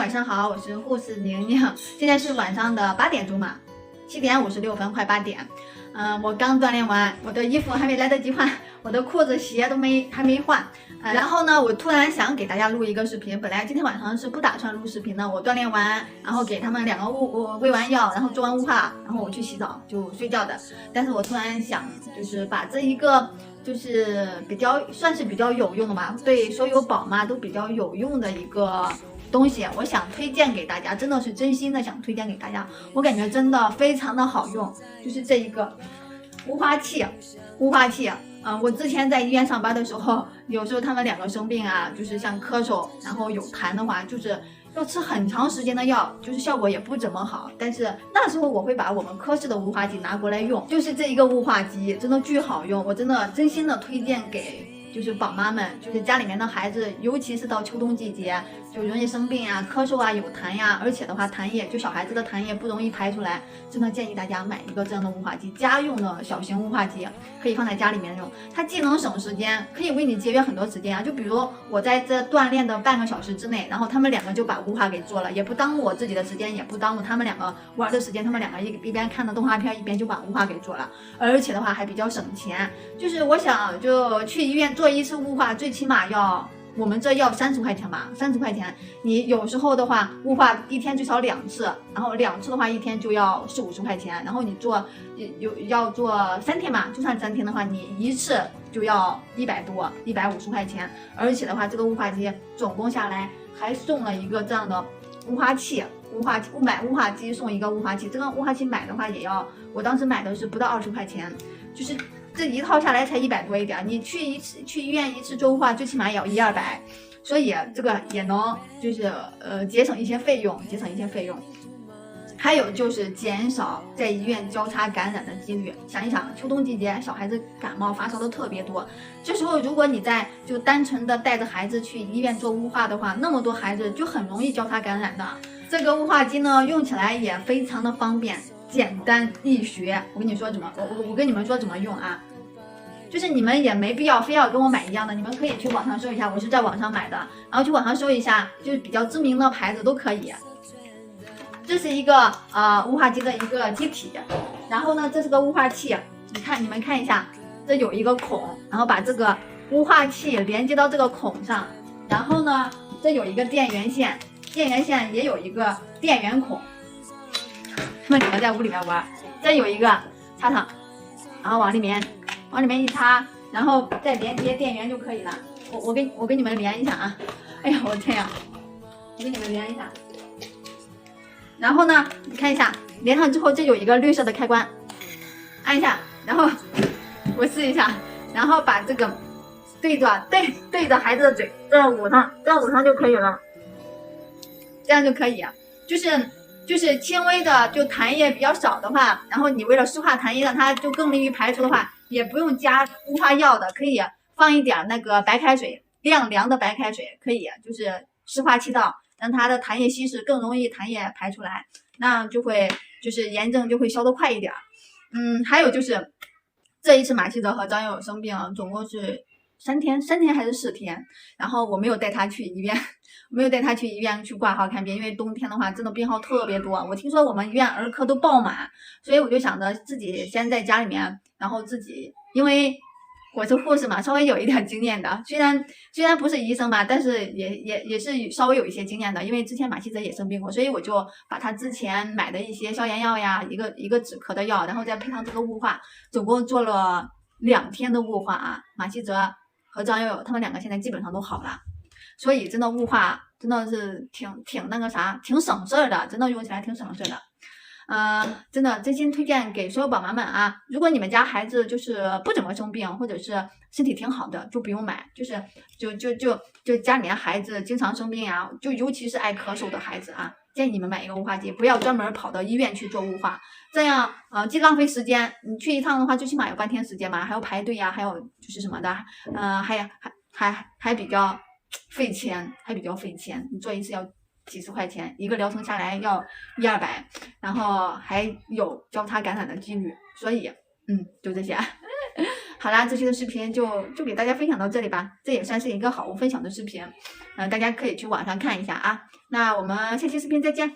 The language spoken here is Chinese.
晚上好，我是护士宁宁，现在是晚上的8点钟嘛，7点56分，快8点。我刚锻炼完，我的衣服还没来得及换，我的裤子鞋都还没换。然后呢，我突然想给大家录一个视频，本来今天晚上是不打算录视频的。我锻炼完，然后给他们2个喂完药，然后做完雾化，然后我去洗澡就睡觉的。但是我突然想，就是把这一个就是算是比较有用的吧，对所有宝妈都比较有用的一个东西，我想推荐给大家，真的是真心的想推荐给大家，我感觉真的非常的好用，就是这一个雾化器。我之前在医院上班的时候，有时候他们2个生病啊，就是像咳嗽，然后有痰的话，就是要吃很长时间的药，就是效果也不怎么好。但是那时候我会把我们科室的雾化机拿过来用，就是这一个雾化机真的巨好用，我真的真心的推荐给就是宝妈们，就是家里面的孩子，尤其是到秋冬季节，就容易生病啊、咳嗽啊、有痰呀，而且的话，痰液就小孩子的痰液不容易排出来，真的建议大家买一个这样的雾化机，家用的小型雾化机，可以放在家里面用，它既能省时间，可以为你节约很多时间啊。就比如我在这锻炼的半个小时之内，然后他们2个就把雾化给做了，也不耽误我自己的时间，也不耽误他们2个玩的时间，他们2个一边看的动画片，一边就把雾化给做了，而且的话还比较省钱。就是我想就去医院做1次雾化，最起码我们这要30块钱吧，30块钱。你有时候的话，雾化1天最少2次，然后2次的话1天就要40-50块钱。然后你要做3天嘛，就算3天的话，你1次就要100多，150块钱。而且的话，这个雾化机总共下来还送了一个这样的雾化器，买雾化机送一个雾化器。这个雾化器买的话也要，我当时买的是不到20块钱，就是这一套下来才100多一点，你去医院1次做雾化，最起码也要100-200，所以这个也能就是节省一些费用。还有就是减少在医院交叉感染的几率。想一想，秋冬季节小孩子感冒发烧的特别多，这时候如果你就单纯的带着孩子去医院做雾化的话，那么多孩子就很容易交叉感染的。这个雾化机呢，用起来也非常的方便。简单易学，我跟你们说怎么用啊？就是你们也没必要非要跟我买一样的，你们可以去网上搜一下，我是在网上买的，然后去网上搜一下，就是比较知名的牌子都可以。这是一个雾化机的一个机体，然后呢，这是个雾化器，你们看一下，这有一个孔，然后把这个雾化器连接到这个孔上，然后呢，这有一个电源线也有一个电源孔。那你们在屋里面玩，这有一个插上，然后往里面一插，然后再连接电源就可以了。我给你们连一下啊！哎呀，我的天呀！我给你们连一下。然后呢，你看一下，连上之后，这有一个绿色的开关，按一下，然后我试一下，然后把这个对着孩子的嘴，这样捂上就可以了，这样就可以，就是轻微的，就痰液比较少的话，然后你为了湿化痰液，让它就更利于排出的话，也不用加雾化药的，可以放一点那个白开水，凉的白开水，可以就是湿化气道，让它的痰液稀释，更容易痰液排出来，那就会就是炎症就会消得快一点。还有就是这一次马希泽和张佑生病，总共是3天还是4天，然后我没有带他去医院去挂号看病，因为冬天的话真的病号特别多，我听说我们医院儿科都爆满，所以我就想着自己先在家里面，然后自己因为我是护士嘛，稍微有一点经验的，虽然不是医生吧，但是也是稍微有一些经验的，因为之前马希泽也生病过，所以我就把他之前买的一些消炎药呀，一个止咳的药，然后再配上这个雾化，总共做了2天的雾化啊。马希泽和张佑佑他们2个现在基本上都好了，所以真的雾化真的是挺那个啥，挺省事儿的，真的用起来挺省事儿的。真的真心推荐给所有宝妈们啊！如果你们家孩子就是不怎么生病，或者是身体挺好的，就不用买。就家里面孩子经常生病呀，就尤其是爱咳嗽的孩子啊，建议你们买一个雾化机，不要专门跑到医院去做雾化，这样既浪费时间，你去一趟的话最起码有半天时间嘛，还要排队呀，还有就是什么的，还比较费钱，你做1次要几十块钱，一个疗程下来要100-200，然后还有交叉感染的几率，所以就这些。好啦，这期的视频就给大家分享到这里吧，这也算是一个好物分享的视频，大家可以去网上看一下啊。那我们下期视频再见。